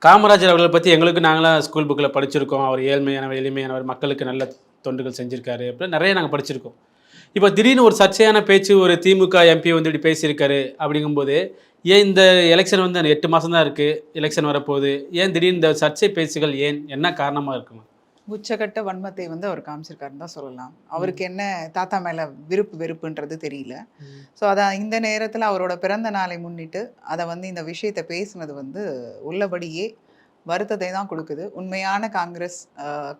காமராஜர் அவர்கள பத்தி நாங்கலாம் ஸ்கூல் புக்ல படிச்சிருக்கோம். அவர் ஏழ்மையானவர், எளிமையானவர், மக்களுக்கு நல்ல தொண்டுகள் செஞ்சிருக்காரு. அப்படின்னு நெறைய நாங்க படிச்சிருக்கோம். இப்ப திடீர்னு ஒரு சர்ச்சையான பேச்சு ஒரு திமுக எம்பி வந்து இப்படி பேசியிருக்காரு அப்படிங்கும்போது, ஏன் இந்த எலக்ஷன் வந்து 8 மாசம் தான் இருக்கு. எலக்ஷன் வரப்போகுது. ஏன் திடீர்னு இந்த சர்ச்சை பேச்சுகள் ஏன்? என்ன காரணமா இருக்குமா? உச்சகட்ட வன்மத்தை வந்து அவர் காமிச்சிருக்காருன்னு தான் சொல்லலாம். ம். அவருக்கு என்ன தாத்தா மேல விருப்பு, வெறுப்புன்றது தெரியல. ம். ஸோ அதான் இந்த நேரத்தில அவரோட பிறந்த நாளை முன்னிட்டு, அத வந்து இந்த விஷயத்த பேசுனது வந்து உள்ளபடியே வருத்தத்தை தான் குடுக்குது. உண்மையான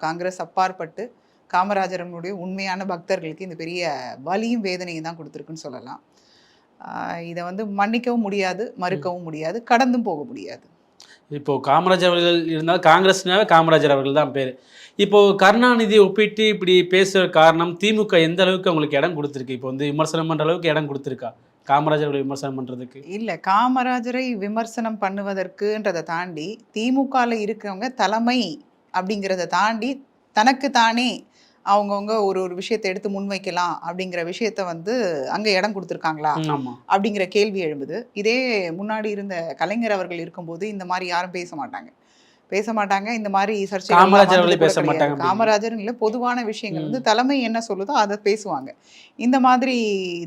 காங்கிரஸ் அப்பாற்பட்டு காமராஜரனுடைய உண்மையான பக்தர்களுக்கு இந்த பெரிய வலியும், வேதனையும் தான் குடுத்துருக்குன்னு சொல்லலாம். அ இத வந்து மன்னிக்கவும் முடியாது, ம். மறுக்கவும் முடியாது, கடந்தும் போக முடியாது. இப்போ காமராஜர் அவர்கள் இருந்தாலும் காங்கிரஸ்னாவே காமராஜர் அவர்கள் தான் பேரு. இப்போ கருணாநிதிய ஒப்பிட்டு இப்படி பேசுற காரணம் திமுக எந்த அளவுக்கு அவங்களுக்கு இடம் குடுத்திருக்கு? இப்போ வந்து விமர்சனம் பண்ற அளவுக்கு இடம் குடுத்திருக்கா? காமராஜர் அவர்கள விமர்சனம் பண்றதுக்கு? இல்ல. காமராஜரை விமர்சனம் பண்ணுவதற்குன்றத தாண்டி, திமுகல இருக்கவங்க தலைமை அப்படிங்கிறத தாண்டி, தனக்கு தானே அவங்கவங்க ஒரு ஒரு விஷயத்த எடுத்து முன்வைக்கலாம் அப்படிங்கிற விஷயத்த வந்து அங்க இடம் குடுத்துருக்காங்களா? ம். ஆமா. அப்படிங்கிற கேள்வி எழும்புது. இதே முன்னாடி இருந்த கலைஞர் அவர்கள் இருக்கும்போது இந்த மாரி யாரும் பேச மாட்டாங்க. பேச மாட்டாங்க. இந்த மாரி சர்ச்சைகள்லாம் காமராஜர் வந்தது அவர்களே கூட பேச கிடையாது. மாட்டாங்க அப்படிங்க. காமராஜர்ன்னு இல்ல, பொதுவான விஷயங்கள் வந்து ம். தலைமை என்ன சொல்லுதோ அத பேசுவாங்க. இந்த மாதிரி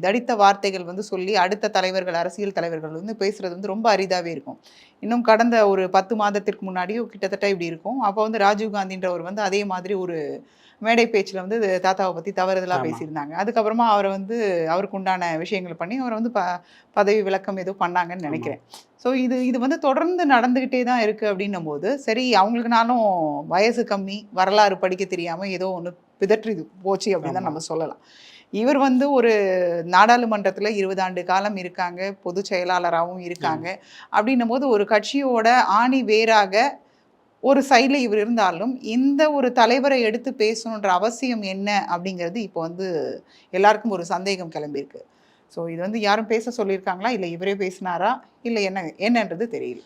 தடித்த வார்த்தைகள் வந்து சொல்லி அடுத்த தலைவர்கள், அரசியல் தலைவர்கள் வந்து பேசுறது வந்து ரொம்ப அரிதாவே இருக்கும். இன்னும் கடந்த ஒரு 10 மாதத்திற்கு முன்னாடியோ கிட்டத்தட்ட இப்படி இருக்கும். அப்போ வந்து ராஜீவ் காந்தின்றவர் வந்து அதே மாதிரி ஒரு மேடை பேச்சுல வந்து தாத்தாவ பத்தி தவறுதலா ஆமா. பேசியிருந்தாங்க. அதுக்கப்புறமா அவர வந்து அவருக்கு உண்டான விஷயங்கள பண்ணி அவர வந்து பதவி விலக்கம் ஏதோ பண்ணாங்கன்னு ஆமா. நெனைக்கிறேன். ஸோ இது இது வந்து தொடர்ந்து நடந்துகிட்டே தான் இருக்கு அப்படின்னும்போது, சரி அவங்களுக்குனாலும் வயசு கம்மி, வரலாறு படிக்க தெரியாம ஏதோ ஒண்ணு பிதற்றி போச்சு அப்படின்னு தான் ஆமா. நம்ம சொல்லலாம். இவர் வந்து ஒரு நாடாளுமன்றத்தில 20 ஆண்டு காலம் இருக்காங்க. பொதுச் செயலாளராவும் ஆமா. இருக்காங்க. அப்படின்னும்போது ஒரு கட்சியோட ஆணி வேராக ஒரு சைட்ல இவர் இருந்தாலும், இந்த ஒரு தலைவரை எடுத்து பேசணுன்ற அவசியம் என்ன அப்படிங்கிறது இப்போ வந்து எல்லாருக்கும் ஒரு சந்தேகம் கிளம்பியிருக்கு. ஸோ இது வந்து யாரும் பேச சொல்லியிருக்காங்களா? இல்ல இவரே பேசினாரா? இல்ல என்னன்றது தெரியல.